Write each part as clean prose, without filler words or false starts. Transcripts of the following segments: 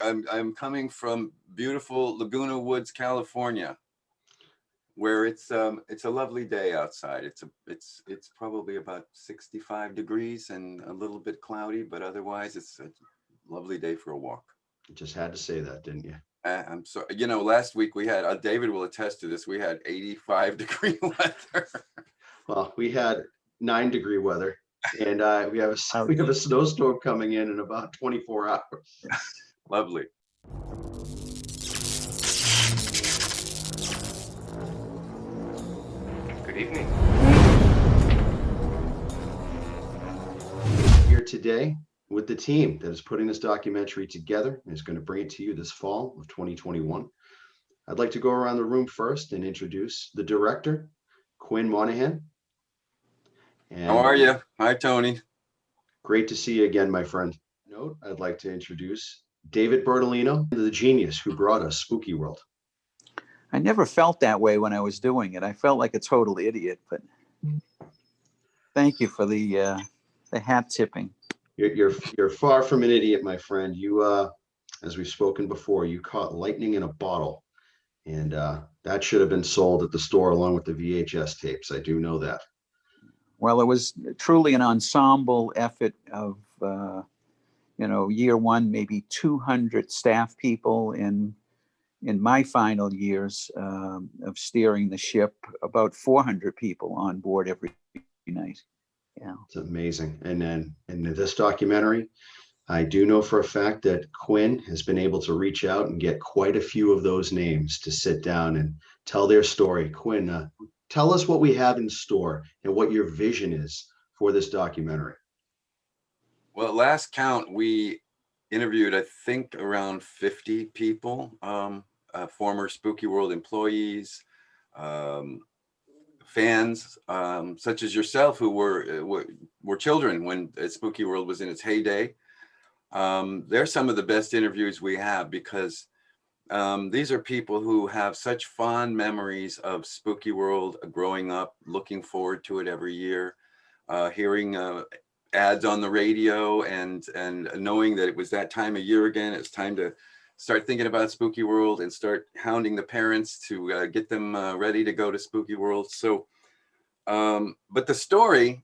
I'm coming from beautiful Laguna Woods, California, where it's a lovely day outside. It's probably about 65 degrees and a little bit cloudy, but otherwise it's a lovely day for a walk. You just had to say that, didn't you? I'm sorry. You know, last week we had, David will attest to this, we had 85-degree weather. Well, we had 9-degree weather, and we have a snowstorm coming in about 24 hours. Lovely. Good evening. Here today with the team that is putting this documentary together and is going to bring it to you this fall of 2021. I'd like to go around the room first and introduce the director, Quinn Monahan. And how are you? Hi, Tony. Great to see you again, my friend. Note, I'd like to introduce David Bertolino, the genius who brought us SpookyWorld. I never felt that way when I was doing it. I felt like a total idiot, but thank you for the hat tipping. You're far from an idiot, my friend. You, as we've spoken before, you caught lightning in a bottle, and that should have been sold at the store along with the VHS tapes. I do know that. Well, it was truly an ensemble effort of, year one, maybe 200 staff people in my final years of steering the ship, about 400 people on board every night. Yeah, it's amazing. And then in this documentary, I do know for a fact that Quinn has been able to reach out and get quite a few of those names to sit down and tell their story. Quinn, tell us what we have in store and what your vision is for this documentary. Well, last count, we interviewed, I think, around 50 people, former SpookyWorld employees, fans, such as yourself, who were children when SpookyWorld was in its heyday. They're some of the best interviews we have, because these are people who have such fond memories of SpookyWorld, growing up, looking forward to it every year, hearing ads on the radio and knowing that it was that time of year again. It's time to start thinking about SpookyWorld and start hounding the parents to get them ready to go to SpookyWorld. So, but the story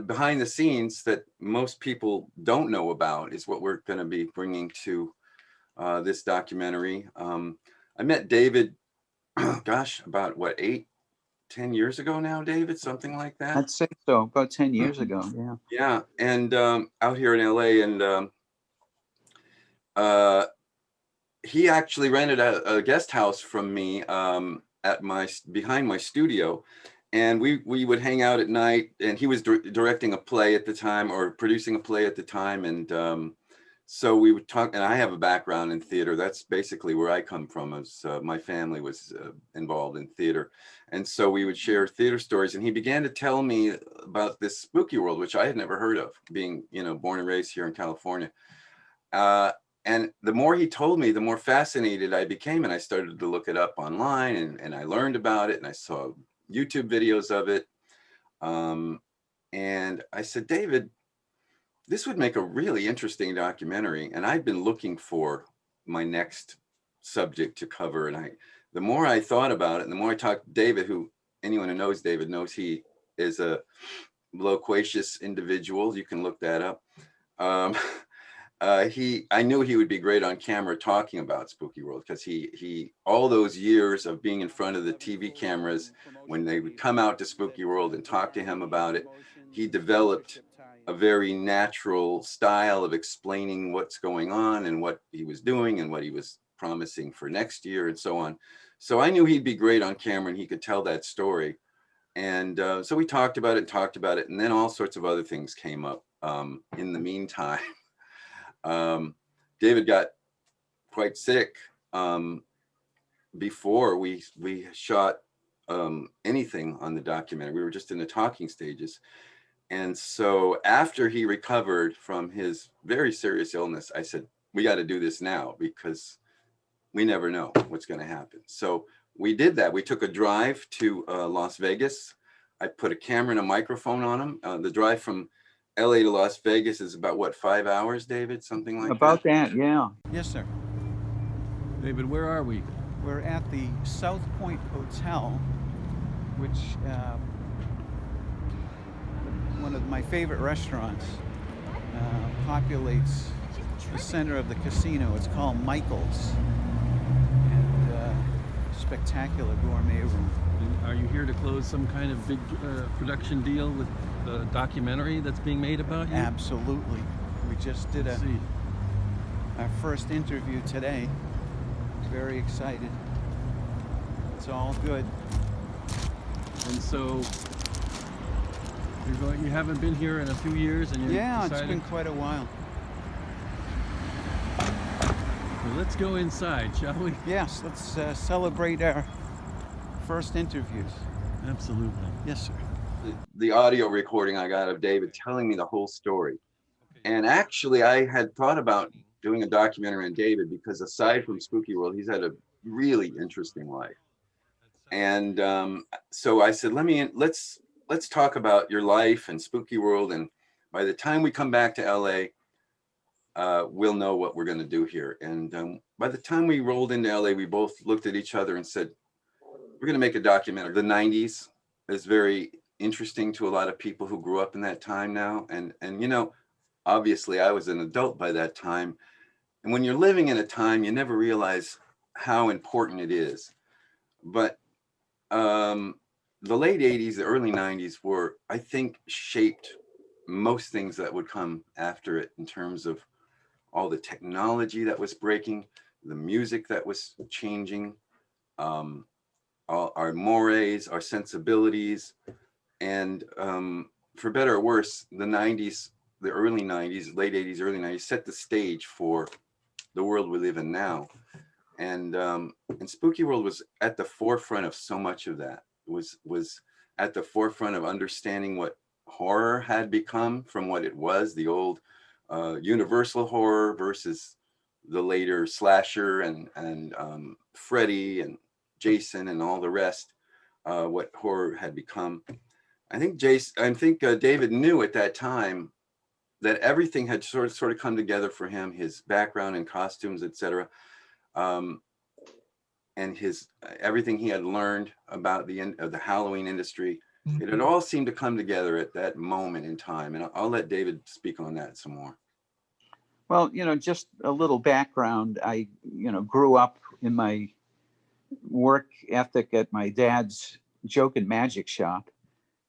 behind the scenes that most people don't know about is what we're going to be bringing to this documentary. I met David, gosh, about what, 10 years ago now, David, something like that? I'd say so, about 10 years ago, yeah. Yeah, and out here in LA, and he actually rented a guest house from me behind my studio, and we would hang out at night, and he was directing a play at the time, or producing a play at the time, and so we would talk. And I have a background in theater. That's basically where I come from. As my family was involved in theater, and so we would share theater stories. And he began to tell me about this SpookyWorld, which I had never heard of, being born and raised here in California. And the more he told me, the more fascinated I became, and I started to look it up online, and I learned about it, and I saw YouTube videos of it. And I said, David, this would make a really interesting documentary. And I've been looking for my next subject to cover. And the more I thought about it, and the more I talked to David, who anyone who knows David knows he is a loquacious individual. You can look that up. I knew he would be great on camera talking about SpookyWorld, because he all those years of being in front of the TV cameras, when they would come out to SpookyWorld and talk to him about it, he developed a very natural style of explaining what's going on and what he was doing and what he was promising for next year and so on. So I knew he'd be great on camera and he could tell that story. And so we talked about it, and then all sorts of other things came up in the meantime. David got quite sick before we shot anything on the documentary. We were just in the talking stages. And so after he recovered from his very serious illness, I said, we got to do this now, because we never know what's going to happen. So we did that. We took a drive to Las Vegas. I put a camera and a microphone on him. The drive from LA to Las Vegas is about, what, 5 hours, David? Something like that? About that, yeah. Yes, sir. David, where are we? We're at the South Point Hotel, which one of my favorite restaurants, populates the center of the casino. It's called Michael's, and spectacular gourmet room. And are you here to close some kind of big production deal with the documentary that's being made about you? Absolutely. We just did our first interview today. Very excited. It's all good. And so you haven't been here in a few years, and Yeah, decided... it's been quite a while. Well, let's go inside, shall we? Yes, let's celebrate our first interviews. Absolutely. Yes, sir. The audio recording I got of David telling me the whole story. And actually, I had thought about doing a documentary on David because aside from Spooky World, he's had a really interesting life. And so I said, let's talk about your life and Spooky World. And by the time we come back to LA, we'll know what we're going to do here. And by the time we rolled into LA, we both looked at each other and said, we're going to make a documentary. The 90s is very interesting to a lot of people who grew up in that time now. And you know, obviously I was an adult by that time. And when you're living in a time, you never realize how important it is. But the late 80s, the early 90s were, I think, shaped most things that would come after it in terms of all the technology that was breaking, the music that was changing, all our mores, our sensibilities. And for better or worse, the 90s, the early 90s, late 80s, early 90s set the stage for the world we live in now. And Spooky World was at the forefront of so much of that. Was at the forefront of understanding what horror had become from what it was, the old universal horror versus the later slasher and Freddy and Jason and all the rest, what horror had become. I think David knew at that time that everything had sort of come together for him, his background in costumes, etc. And his everything he had learned about the Halloween industry, it had all seemed to come together at that moment in time. And I'll let David speak on that some more. Well, you know, just a little background. I, grew up in my work ethic at my dad's joke and magic shop,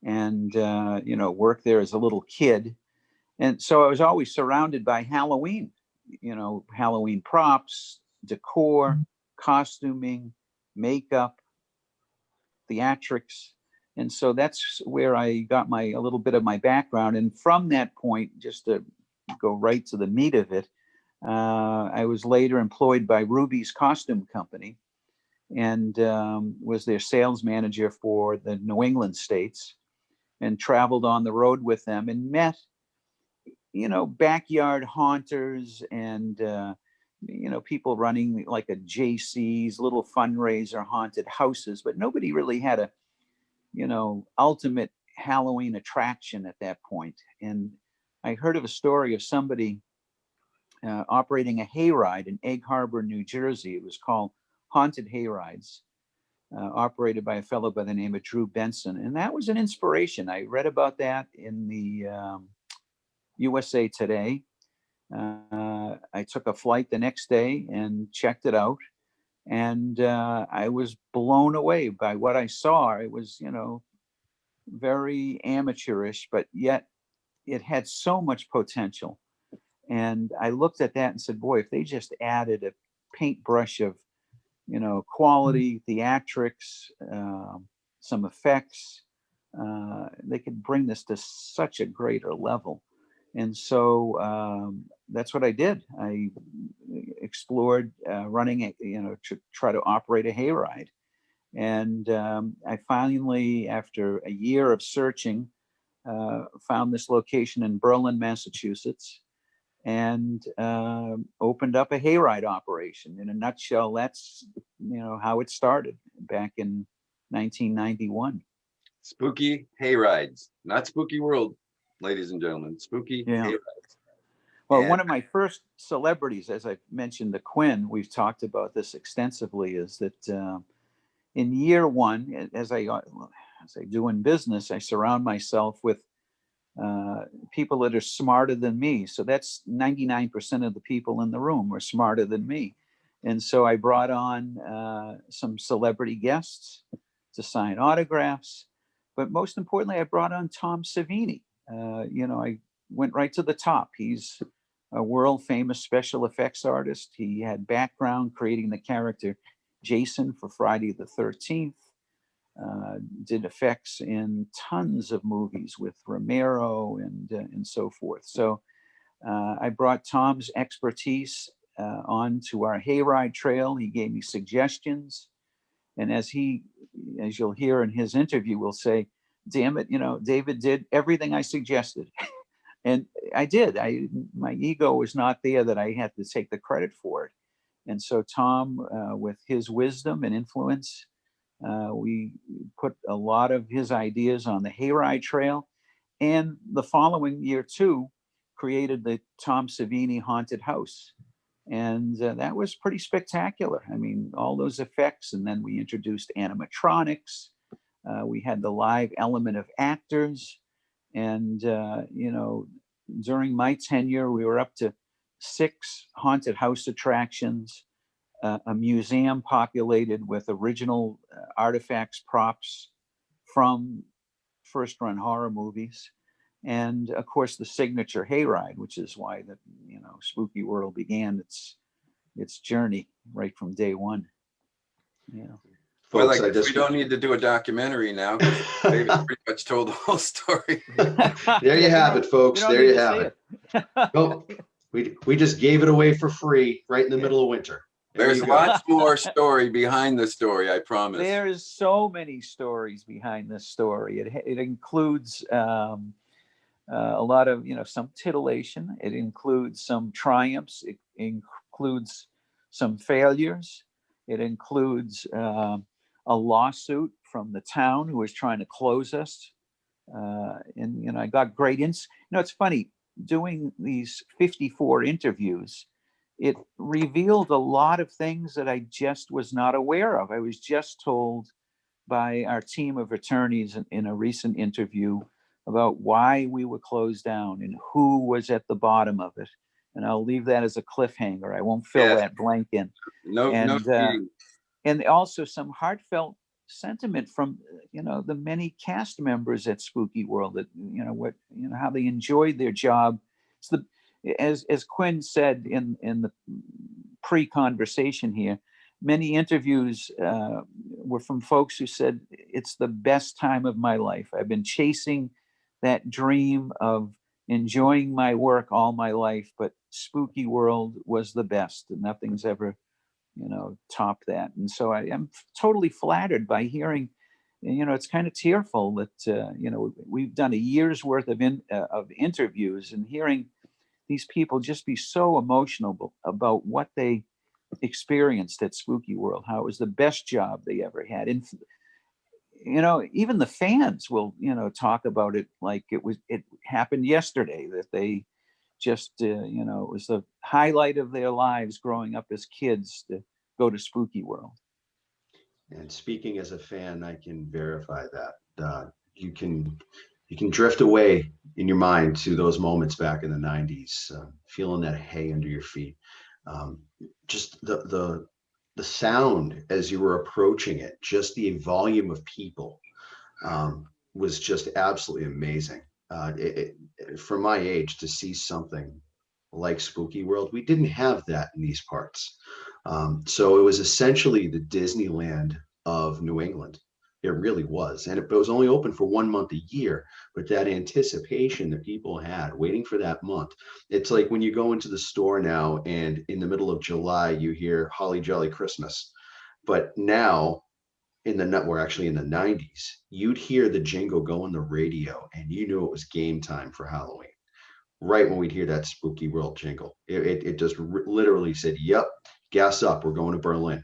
and worked there as a little kid. And so I was always surrounded by Halloween, Halloween props, decor, costuming, makeup, theatrics. And so that's where I got a little bit of my background. And from that point, just to go right to the meat of it, I was later employed by Ruby's Costume Company and was their sales manager for the New England states, and traveled on the road with them and met, backyard haunters and, people running like a JC's, little fundraiser haunted houses, but nobody really had a, ultimate Halloween attraction at that point. And I heard of a story of somebody operating a hayride in Egg Harbor, New Jersey. It was called Haunted Hayrides, operated by a fellow by the name of Drew Benson. And that was an inspiration. I read about that in the USA Today. I took a flight the next day and checked it out. And I was blown away by what I saw. It was, very amateurish, but yet it had so much potential. And I looked at that and said, boy, if they just added a paintbrush of, quality theatrics, some effects, they could bring this to such a greater level. And so that's what I did. I explored running to try to operate a hayride. And I finally, after a year of searching, found this location in Berlin, Massachusetts, and opened up a hayride operation. In a nutshell, that's how it started back in 1991. Spooky Hayrides, not Spooky World, ladies and gentlemen. Spooky Hayrides. Well, And one of my first celebrities, as I mentioned, the Quinn, we've talked about this extensively, is that in year one, as I do in business, I surround myself with people that are smarter than me. So that's 99% of the people in the room are smarter than me. And so I brought on some celebrity guests to sign autographs. But most importantly, I brought on Tom Savini. I went right to the top. He's a world famous special effects artist. He had background creating the character Jason for Friday the 13th. Did effects in tons of movies with Romero and so forth. So I brought Tom's expertise onto our hayride trail. He gave me suggestions, and as you'll hear in his interview, will say, "Damn it, David did everything I suggested," and I did. My ego was not there that I had to take the credit for it, and so Tom, with his wisdom and influence. We put a lot of his ideas on the hayride trail, and the following year too, created the Tom Savini haunted house, and that was pretty spectacular. I mean, all those effects, and then we introduced animatronics. We had the live element of actors, and during my tenure, we were up to 6 haunted house attractions. A museum populated with original artifacts, props from first run horror movies. And of course, the signature hayride, which is why Spooky World began its journey right from day one. Yeah. well, Folks, I guess we don't need to do a documentary now because David pretty much told the whole story. There you have it, folks. There you have it. Well, we just gave it away for free right in the middle of winter. There's lots more story behind the story, I promise. There is so many stories behind this story. It includes a lot of, some titillation. It includes some triumphs. It includes some failures. It includes a lawsuit from the town who was trying to close us. And I got great it's funny, doing these 54 interviews, it revealed a lot of things that I just was not aware of. I was just told by our team of attorneys in a recent interview about why we were closed down and who was at the bottom of it. And I'll leave that as a cliffhanger. I won't fill that blank in. And also some heartfelt sentiment from the many cast members at Spooky World that how they enjoyed their job. It's as Quinn said in the pre-conversation here, many interviews were from folks who said it's the best time of my life. I've been chasing that dream of enjoying my work all my life, but Spooky World was the best, and nothing's ever topped that. And so I am totally flattered by hearing. It's kind of tearful that we've done a year's worth of interviews, and hearing these people just be so emotional about what they experienced at Spooky World, how it was the best job they ever had. And even the fans will talk about it like it happened yesterday, that they just it was the highlight of their lives growing up as kids to go to Spooky World. And speaking as a fan, I can verify that you can drift away in your mind to those moments back in the 90s, feeling that hay under your feet. Just the sound as you were approaching it, just the volume of people was just absolutely amazing. For my age, to see something like Spooky World, we didn't have that in these parts. So it was essentially the Disneyland of New England. It really was. And it was only open for 1 month a year, but that anticipation that people had waiting for that month, it's like when you go into the store now and in the middle of July, you hear Holly Jolly Christmas. But now we're actually in the 90s, you'd hear the jingle go on the radio and you knew it was game time for Halloween. Right when we'd hear that Spooky World jingle, it just literally said, yep, gas up, we're going to Berlin.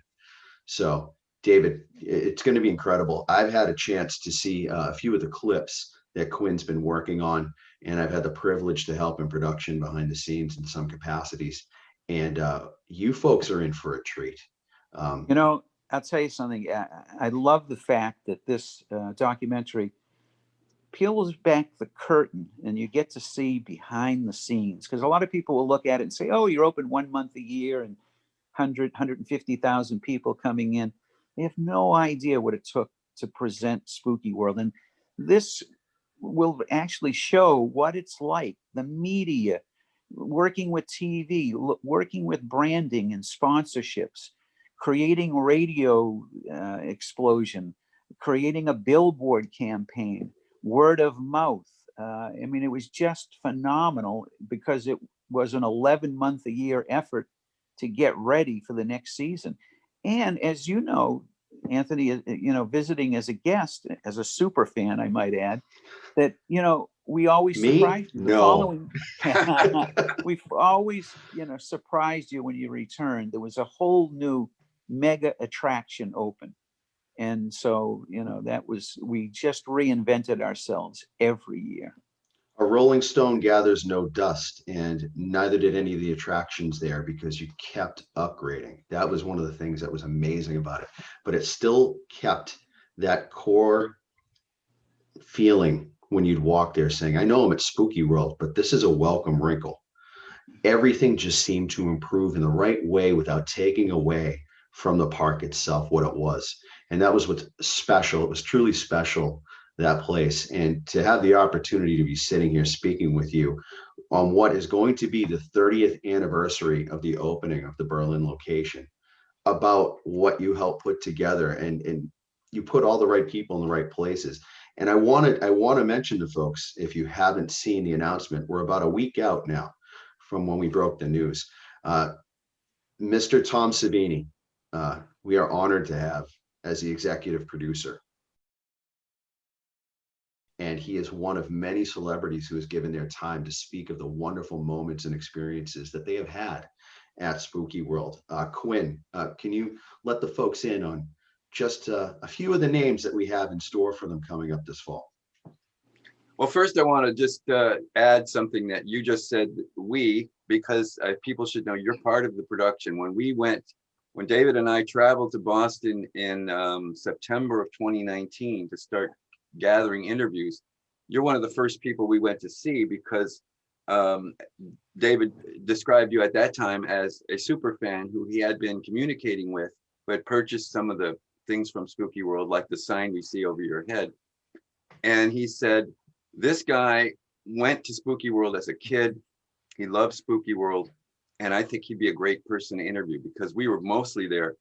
So David, it's going to be incredible. I've had a chance to see a few of the clips that Quinn's been working on, and I've had the privilege to help in production behind the scenes in some capacities. And you folks are in for a treat. You know, I'll tell you something. I love the fact that this documentary peels back the curtain and you get to see behind the scenes, because a lot of people will look at it and say, oh, you're open 1 month a year and 150,000 people coming in. They have no idea what it took to present Spooky World. And this will actually show what it's like, the media, working with TV, working with branding and sponsorships, creating radio explosion, creating a billboard campaign, word of mouth. I mean, it was just phenomenal because it was an 11-month-a-year effort to get ready for the next season. And as you know, Anthony, you know, visiting as a guest, as a super fan, I might add, that, you know, we always surprised you. The following, we've always, you know, surprised you when you returned. There was a whole new mega attraction open. And so, you know, we just reinvented ourselves every year. A rolling stone gathers no dust, and neither did any of the attractions there, because you kept upgrading. That was one of the things that was amazing about it. But it still kept that core feeling when you'd walk there saying, I know I'm at Spooky World, but this is a welcome wrinkle. Everything just seemed to improve in the right way without taking away from the park itself what it was. And that was what's special. It was truly special, that place. And to have the opportunity to be sitting here speaking with you on what is going to be the 30th anniversary of the opening of the Berlin location, about what you helped put together, and you put all the right people in the right places. And I want to mention to folks, if you haven't seen the announcement, we're about a week out now from when we broke the news. Mr. Tom Savini, we are honored to have as the executive producer. And he is one of many celebrities who has given their time to speak of the wonderful moments and experiences that they have had at Spooky World. Quinn, can you let the folks in on just a few of the names that we have in store for them coming up this fall? Well, first I want to just add something that you just said, because people should know you're part of the production. When David and I traveled to Boston in September of 2019 to start gathering interviews, you're one of the first people we went to see, because David described you at that time as a super fan who he had been communicating with, who had purchased some of the things from Spooky World, like the sign we see over your head. And he said, this guy went to Spooky World as a kid. He loved Spooky World. And I think he'd be a great person to interview, because we were mostly there.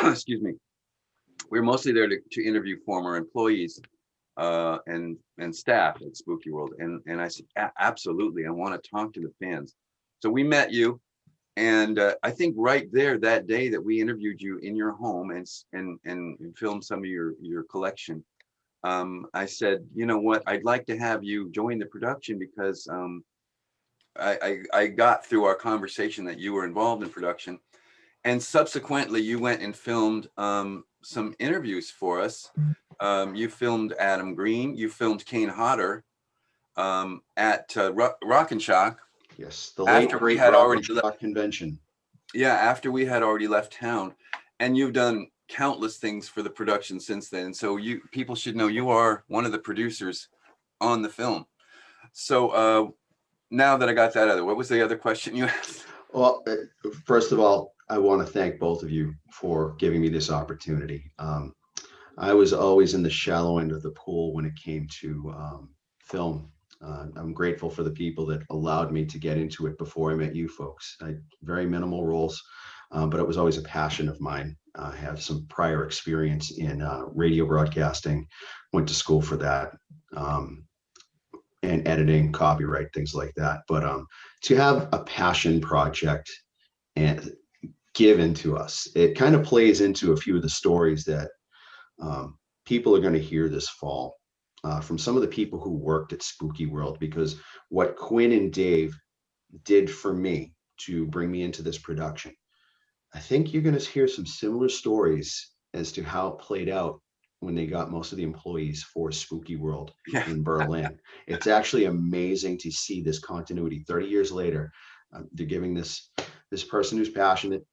Excuse me. We were mostly there to interview former employees and staff at Spooky World. And I said, absolutely, I want to talk to the fans. So we met you. And I think right there that day that we interviewed you in your home and filmed some of your collection, I said, you know what, I'd like to have you join the production, because I got through our conversation that you were involved in production. And subsequently, you went and filmed some interviews for us. You filmed Adam Green. You filmed Kane Hodder at Rock and Shock. Yes, the late great Rock and Shock convention. Yeah, after we had already left town. And you've done countless things for the production since then. So people should know you are one of the producers on the film. So now that I got that other, what was the other question you asked? Well, first of all, I want to thank both of you for giving me this opportunity. I was always in the shallow end of the pool when it came to film. I'm grateful for the people that allowed me to get into it before I met you folks. I had very minimal roles, but it was always a passion of mine. I have some prior experience in radio broadcasting, went to school for that, and editing, copyright, things like that. But to have a passion project and given to us, it kind of plays into a few of the stories that people are going to hear this fall from some of the people who worked at Spooky World, because what Quinn and Dave did for me to bring me into this production, I think you're going to hear some similar stories as to how it played out when they got most of the employees for Spooky World Yeah. in Berlin. It's actually amazing to see this continuity 30 years later. They're giving this person who's passionate,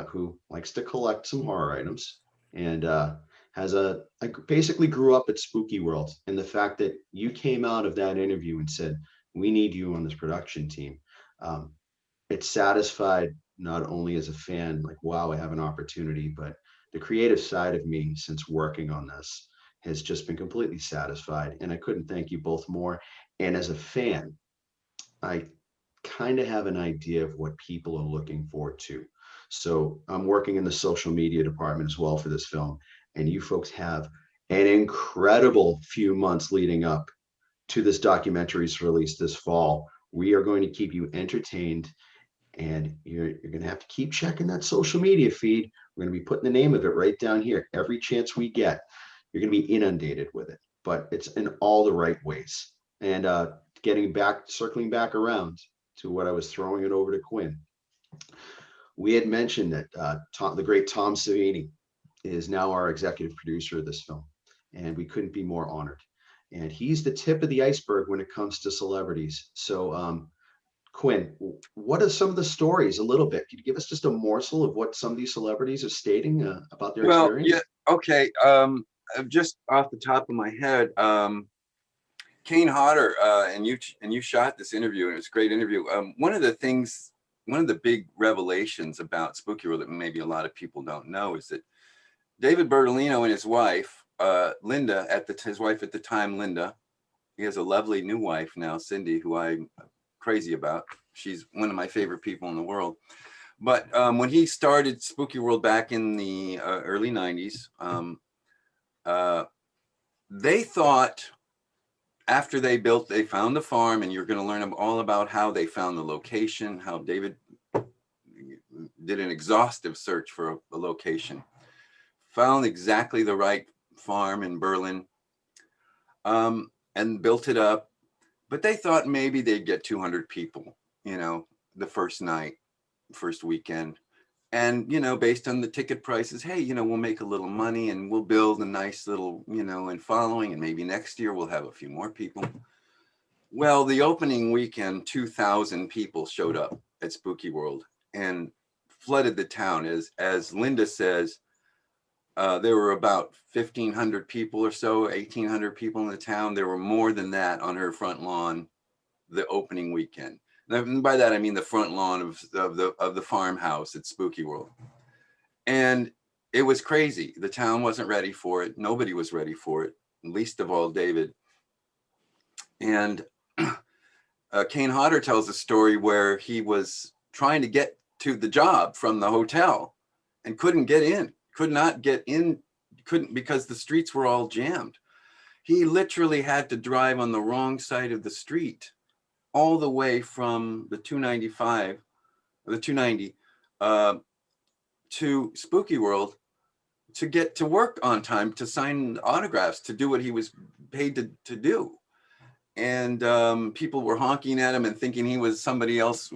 who likes to collect some horror items, and basically grew up at Spooky World. And the fact that you came out of that interview and said, we need you on this production team, it satisfied not only as a fan, like, wow, I have an opportunity, but the creative side of me since working on this has just been completely satisfied. And I couldn't thank you both more. And as a fan, I kind of have an idea of what people are looking forward to. So I'm working in the social media department as well for this film. And you folks have an incredible few months leading up to this documentary's release this fall. We are going to keep you entertained, and you're going to have to keep checking that social media feed. We're going to be putting the name of it right down here. Every chance we get, you're going to be inundated with it, but it's in all the right ways. And circling back around to what I was throwing it over to Quinn. We had mentioned that the great Tom Savini is now our executive producer of this film, and we couldn't be more honored. And he's the tip of the iceberg when it comes to celebrities. So, Quinn, what are some of the stories a little bit? Could you give us just a morsel of what some of these celebrities are stating about their experience? Yeah, okay. Just off the top of my head, Kane Hodder, and you shot this interview, and it was a great interview. One of the big revelations about Spooky World that maybe a lot of people don't know is that David Bertolino and his wife, Linda, his wife at the time, Linda, he has a lovely new wife now, Cindy, who I'm crazy about. She's one of my favorite people in the world. But when he started Spooky World back in the early 90s, they thought after they found the farm, and you're going to learn all about how they found the location, how David did an exhaustive search for a location, found exactly the right farm in Berlin, and built it up. But they thought maybe they'd get 200 people, the first night, first weekend. And, based on the ticket prices, hey, we'll make a little money and we'll build a nice little, and following, and maybe next year we'll have a few more people. Well, the opening weekend, 2,000 people showed up at Spooky World and flooded the town. As Linda says, there were about 1,500 people or so, 1,800 people in the town. There were more than that on her front lawn the opening weekend. And by that, I mean the front lawn of the farmhouse at Spooky World. And it was crazy. The town wasn't ready for it. Nobody was ready for it, least of all David. And Kane Hodder tells a story where he was trying to get to the job from the hotel and couldn't not get in, because the streets were all jammed. He literally had to drive on the wrong side of the street all the way from the 290 to Spooky World to get to work on time, to sign autographs, to do what he was paid to do. And people were honking at him and thinking he was somebody else,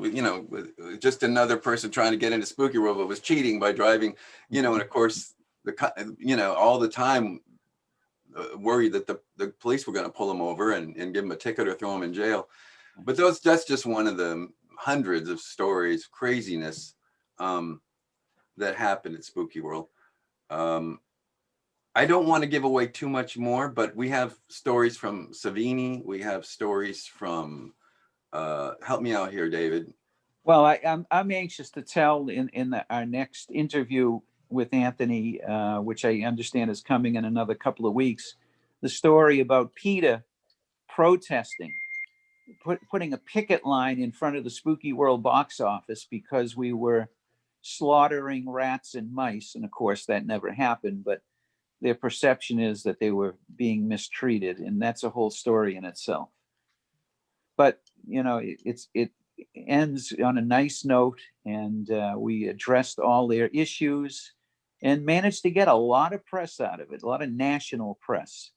just another person trying to get into Spooky World, but was cheating by driving, and of course, all the time worried that the police were going to pull him over and give him a ticket or throw him in jail. But that's just one of the hundreds of stories, craziness that happened at Spooky World. I don't want to give away too much more, but we have stories from Savini. We have stories from, help me out here, David. Well, I'm anxious to tell in our next interview with Anthony, which I understand is coming in another couple of weeks, the story about PETA protesting, putting a picket line in front of the Spooky World box office because we were slaughtering rats and mice. And of course, that never happened, but their perception is that they were being mistreated. And that's a whole story in itself. But, it ends on a nice note, and we addressed all their issues and managed to get a lot of press out of it, a lot of national press.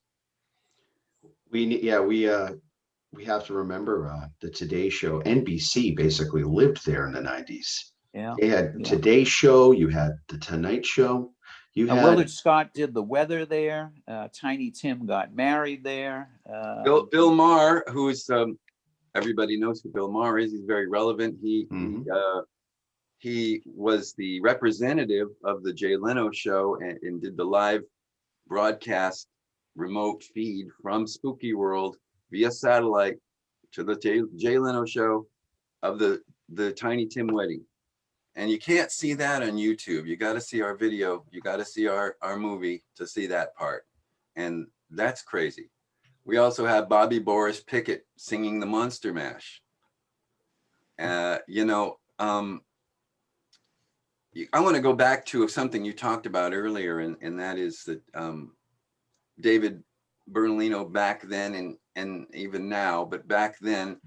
We have to remember the Today Show. NBC basically lived there in the 90s. Yeah. They had Today Show, you had the Tonight Show, You had Willard Scott did the weather there. Tiny Tim got married there. Bill Maher, who is everybody knows who Bill Maher is. He's very relevant. He was the representative of the Jay Leno show and did the live broadcast remote feed from Spooky World via satellite to the Jay Leno show of the Tiny Tim wedding. And you can't see that on YouTube. You got to see our video. You got to see our movie to see that part. And that's crazy. We also have Bobby Boris Pickett singing the Monster Mash. You know, I want to go back to something you talked about earlier, and that is that David Bertolino back then and even now, but back then,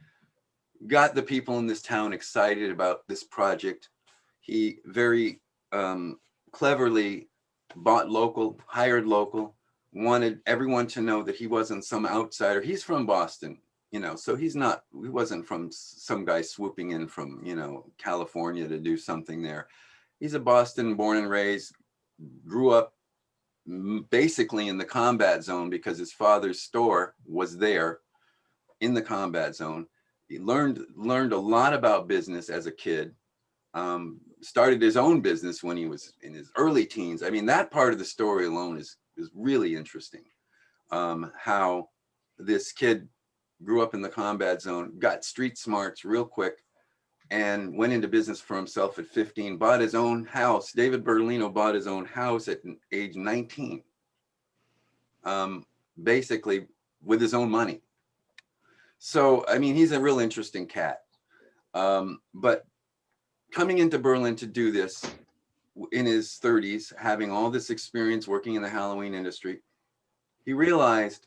got the people in this town excited about this project. He very cleverly bought local, hired local, wanted everyone to know that he wasn't some outsider. He's from Boston, you know, so he wasn't from some guy swooping in from, you know, California to do something there. He's a Boston born and raised, grew up basically in the combat zone because his father's store was there in the combat zone. He learned a lot about business as a kid. Started his own business when he was in his early teens. I mean, that part of the story alone is really interesting. How this kid grew up in the combat zone, got street smarts real quick, and went into business for himself at 15, bought his own house. David Bertolino bought his own house at age 19, basically with his own money. So, I mean, he's a real interesting cat. But coming into Berlin to do this in his 30s, having all this experience working in the Halloween industry, he realized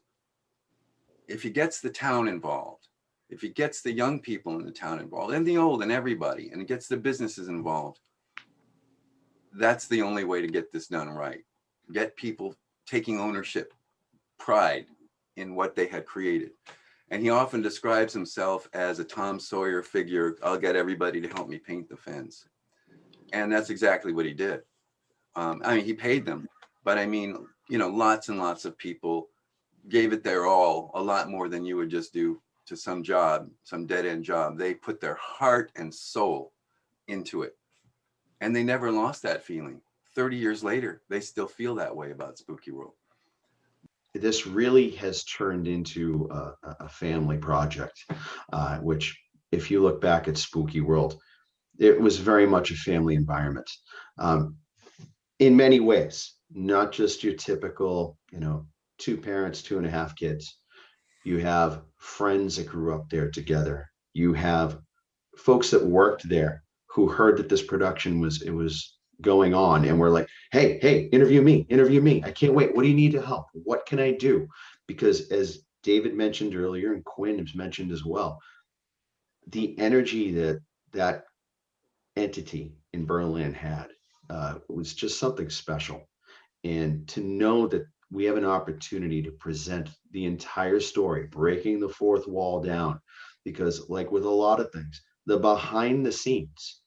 if he gets the town involved, if he gets the young people in the town involved, and the old and everybody, and gets the businesses involved, that's the only way to get this done right. Get people taking ownership, pride in what they had created. And he often describes himself as a Tom Sawyer figure. I'll get everybody to help me paint the fence. And that's exactly what he did. I mean, he paid them, but I mean, you know, lots and lots of people gave it their all, a lot more than you would just do to some job, some dead-end job. They put their heart and soul into it. And they never lost that feeling. 30 years later, they still feel that way about Spooky World. This really has turned into a family project, which if you look back at Spooky World, it was very much a family environment in many ways, not just your typical, you know, 2 parents, 2.5 kids. You have friends that grew up there together. You have folks that worked there who heard that this production was going on and we're like, hey, interview me. I can't wait. What do you need to help? What can I do? Because as David mentioned earlier, and Quinn has mentioned as well, the energy that entity in Berlin had was just something special. And to know that we have an opportunity to present the entire story, breaking the fourth wall down, because like with a lot of things, the behind the scenes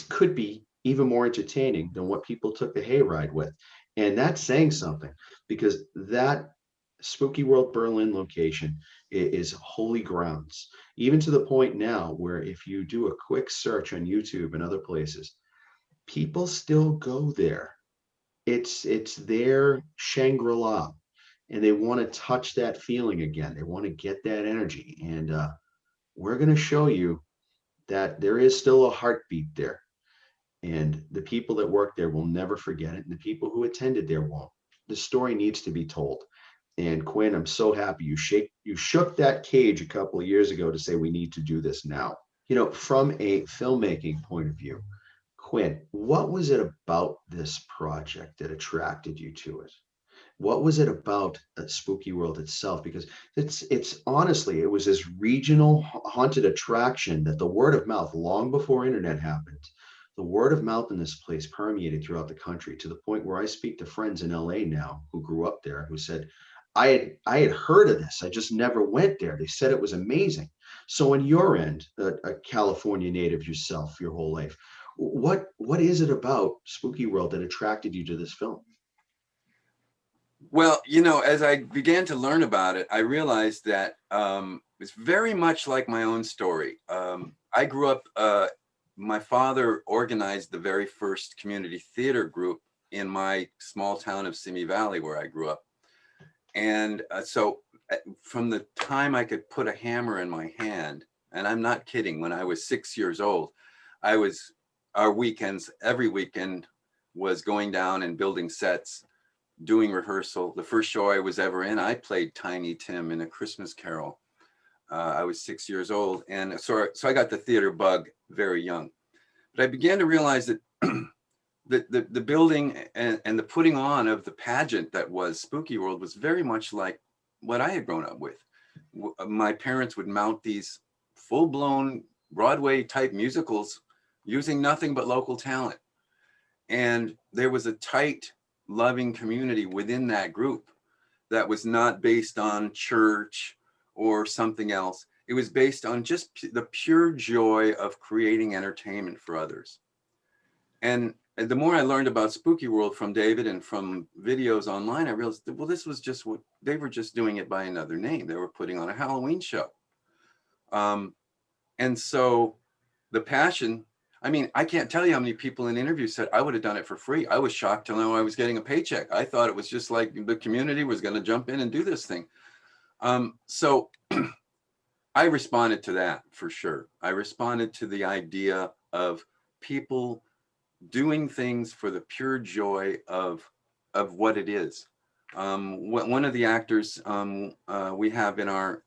could be even more entertaining than what people took the hayride with. And that's saying something, because that Spooky World Berlin location is holy grounds, even to the point now where if you do a quick search on YouTube and other places, people still go there. It's their Shangri-La, and they want to touch that feeling again. They want to get that energy. And we're going to show you that there is still a heartbeat there. And the people that work there will never forget it. And the people who attended there won't. The story needs to be told. And Quinn, I'm so happy you shook that cage a couple of years ago to say we need to do this now. You know, from a filmmaking point of view, Quinn, what was it about this project that attracted you to it? What was it about Spooky World itself? Because it's honestly, it was this regional haunted attraction that the word of mouth, long before internet happened, the word of mouth in this place permeated throughout the country, to the point where I speak to friends in LA now who grew up there who said, I had heard of this, I just never went there. They said it was amazing. So on your end, a California native yourself, your whole life, what is it about Spooky World that attracted you to this film? Well, you know, as I began to learn about it, I realized that it's very much like my own story. I grew up, my father organized the very first community theater group in my small town of Simi Valley, where I grew up. And from the time I could put a hammer in my hand, and I'm not kidding, when I was 6 years old, our weekends, every weekend was going down and building sets, doing rehearsal. The first show I was ever in, I played Tiny Tim in A Christmas Carol. I was 6 years old. And so I got the theater bug very young. But I began to realize that the building and the putting on of the pageant that was Spooky World was very much like what I had grown up with. My parents would mount these full-blown Broadway type musicals using nothing but local talent. And there was a tight, loving community within that group that was not based on church or something else. It was based on just the pure joy of creating entertainment for others. And the more I learned about Spooky World from David and from videos online, I realized that, well, this was just what they were just doing it by another name. They were putting on a Halloween show. And so the passion, I mean, I can't tell you how many people in interviews said, I would have done it for free. I was shocked to know I was getting a paycheck. I thought it was just like the community was going to jump in and do this thing. So I responded to that for sure. I responded to the idea of people doing things for the pure joy of what it is. One of the actors we have in our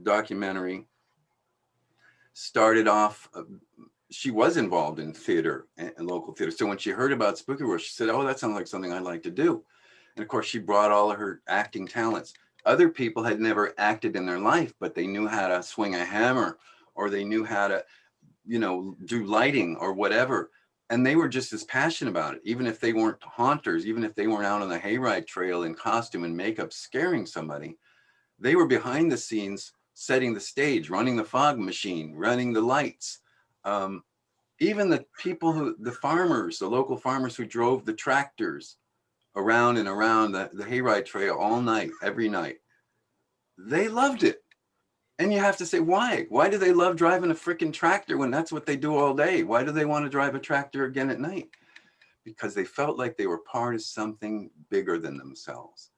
documentary started off, she was involved in theater and local theater. So when she heard about Spooky World, she said, oh, that sounds like something I'd like to do. And of course, she brought all of her acting talents. Other people had never acted in their life, but they knew how to swing a hammer, or they knew how to, you know, do lighting or whatever. And they were just as passionate about it, even if they weren't haunters, even if they weren't out on the hayride trail in costume and makeup scaring somebody. They were behind the scenes, setting the stage, running the fog machine, running the lights. Even the people the farmers, the local farmers who drove the tractors around and around the hayride trail all night, every night, they loved it. And you have to say, why? Why do they love driving a freaking tractor when that's what they do all day? Why do they want to drive a tractor again at night? Because they felt like they were part of something bigger than themselves.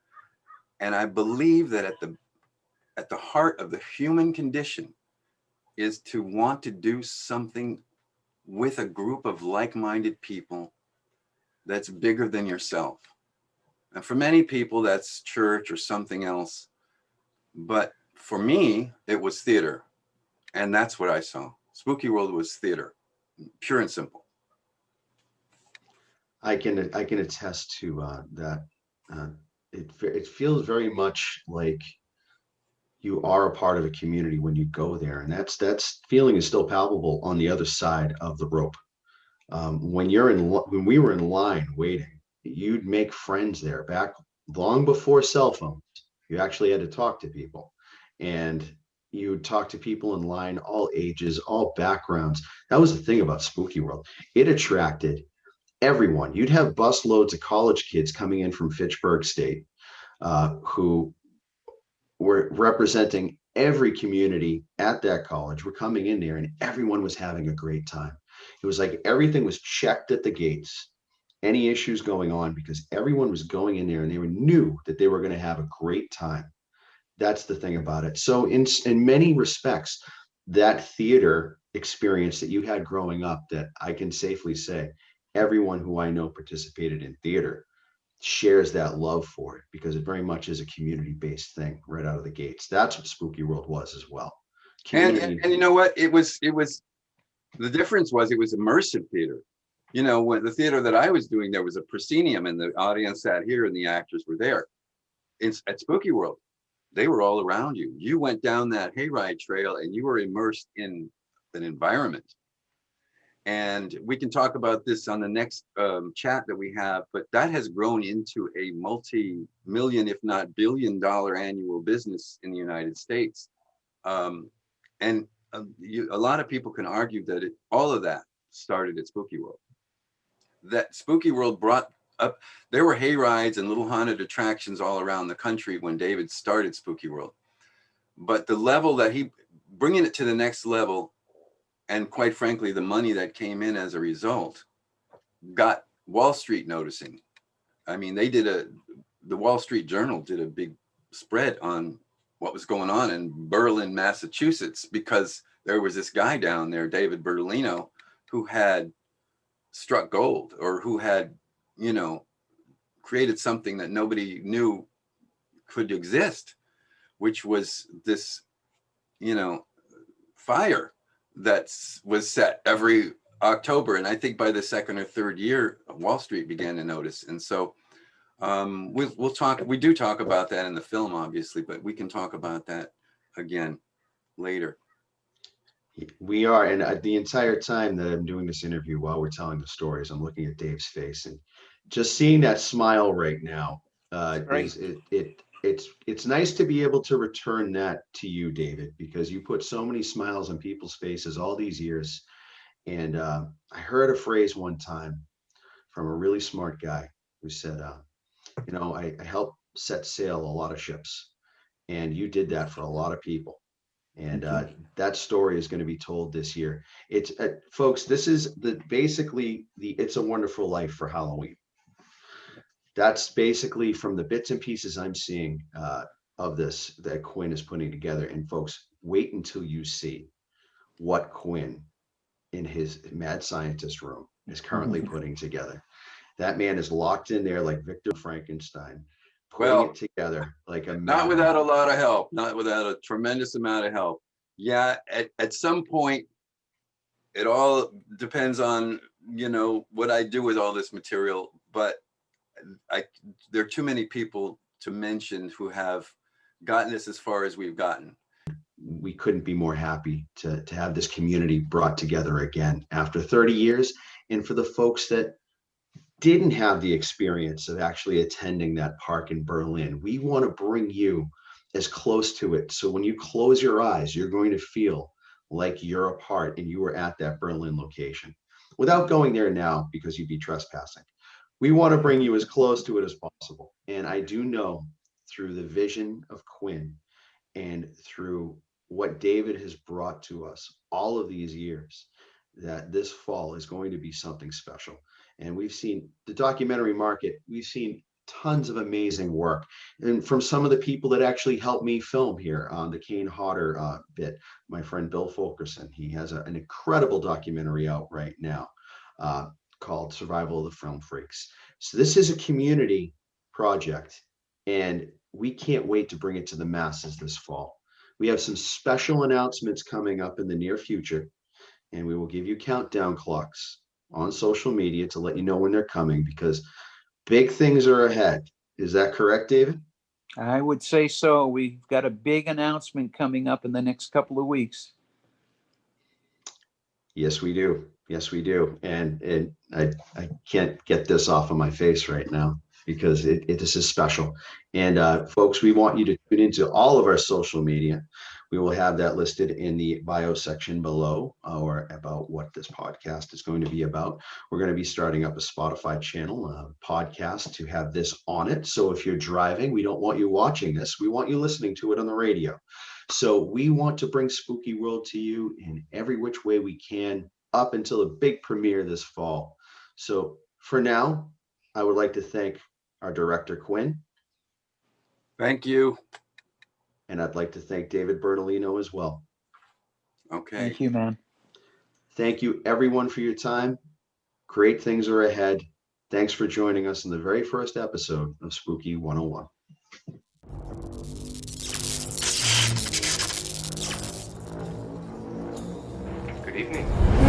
And I believe that at the heart of the human condition is to want to do something with a group of like-minded people that's bigger than yourself. And for many people, that's church or something else. But for me, it was theater. And that's what I saw. Spooky World was theater, pure and simple. I can attest to that. It feels very much like you are a part of a community when you go there, and that's feeling is still palpable on the other side of the rope. When we were in line waiting, you'd make friends there. Back long before cell phones, you actually had to talk to people, and you would talk to people in line, all ages, all backgrounds. That was the thing about Spooky World. It attracted everyone. You'd have bus loads of college kids coming in from Fitchburg State who were representing every community at that college. Were coming in there and everyone was having a great time. It was like everything was checked at the gates, any issues going on, because everyone was going in there and they knew that they were going to have a great time. That's the thing about it. So in many respects, that theater experience that you had growing up, that I can safely say everyone who I know participated in theater shares that love for it, because it very much is a community-based thing right out of the gates. That's what Spooky World was as well. And you know what? It was the difference was it was immersive theater. You know, when the theater that I was doing, there was a proscenium and the audience sat here and the actors were there. At Spooky World, they were all around you. You went down that hayride trail and you were immersed in an environment. And we can talk about this on the next chat that we have, but that has grown into a multi-million, if not billion-dollar annual business in the United States. And a lot of people can argue that all of that started at Spooky World. That Spooky World brought up. There were hay rides and little haunted attractions all around the country when David started Spooky World. But the level that bringing it to the next level, and quite frankly, the money that came in as a result, got Wall Street noticing. I mean, the Wall Street Journal did a big spread on what was going on in Berlin, Massachusetts, because there was this guy down there, David Bertolino, who had struck gold, or who had, created something that nobody knew could exist, which was this, fire that was set every October. And I think by the second or third year, Wall Street began to notice. And so we'll talk, we do talk about that in the film, obviously, but we can talk about that again later. We are, and the entire time that I'm doing this interview, while we're telling the stories, I'm looking at Dave's face, and just seeing that smile right now, it's nice to be able to return that to you, David, because you put so many smiles on people's faces all these years. And I heard a phrase one time from a really smart guy who said, I helped set sail a lot of ships, and you did that for a lot of people. And that story is going to be told this year. It's folks, this is basically the It's a Wonderful Life for Halloween. That's basically from the bits and pieces I'm seeing of this that Quinn is putting together. And folks, wait until you see what Quinn in his mad scientist room is currently putting together. That man is locked in there like Victor Frankenstein, putting it together like a not without a lot of help, not without a tremendous amount of help. Yeah, at some point, it all depends on, what I do with all this material, but there are too many people to mention who have gotten this as far as we've gotten. We couldn't be more happy to have this community brought together again after 30 years. And for the folks that didn't have the experience of actually attending that park in Berlin, we want to bring you as close to it. So when you close your eyes, you're going to feel like you're a part and you were at that Berlin location without going there now, because you'd be trespassing. We want to bring you as close to it as possible. And I do know through the vision of Quinn and through what David has brought to us all of these years, that this fall is going to be something special. And we've seen the documentary market, we've seen tons of amazing work. And from some of the people that actually helped me film here on the Kane Hodder bit, my friend Bill Fulkerson, he has an incredible documentary out right now called Survival of the Film Freaks. So this is a community project, and we can't wait to bring it to the masses this fall. We have some special announcements coming up in the near future, and we will give you countdown clocks on social media to let you know when they're coming, because big things are ahead. Is that correct, David? I would say so. We've got a big announcement coming up in the next couple of weeks. Yes, we do. Yes, we do. And I can't get this off of my face right now, because this is special. And folks, we want you to tune into all of our social media. We will have that listed in the bio section below, or about what this podcast is going to be about. We're going to be starting up a Spotify channel, a podcast to have this on it. So if you're driving, we don't want you watching this. We want you listening to it on the radio. So we want to bring Spooky World to you in every which way we can up until the big premiere this fall. So for now, I would like to thank our director, Quinn. Thank you. And I'd like to thank David Bertolino as well. Okay. Thank you, man. Thank you, everyone, for your time. Great things are ahead. Thanks for joining us in the very first episode of Spooky 101. Good evening.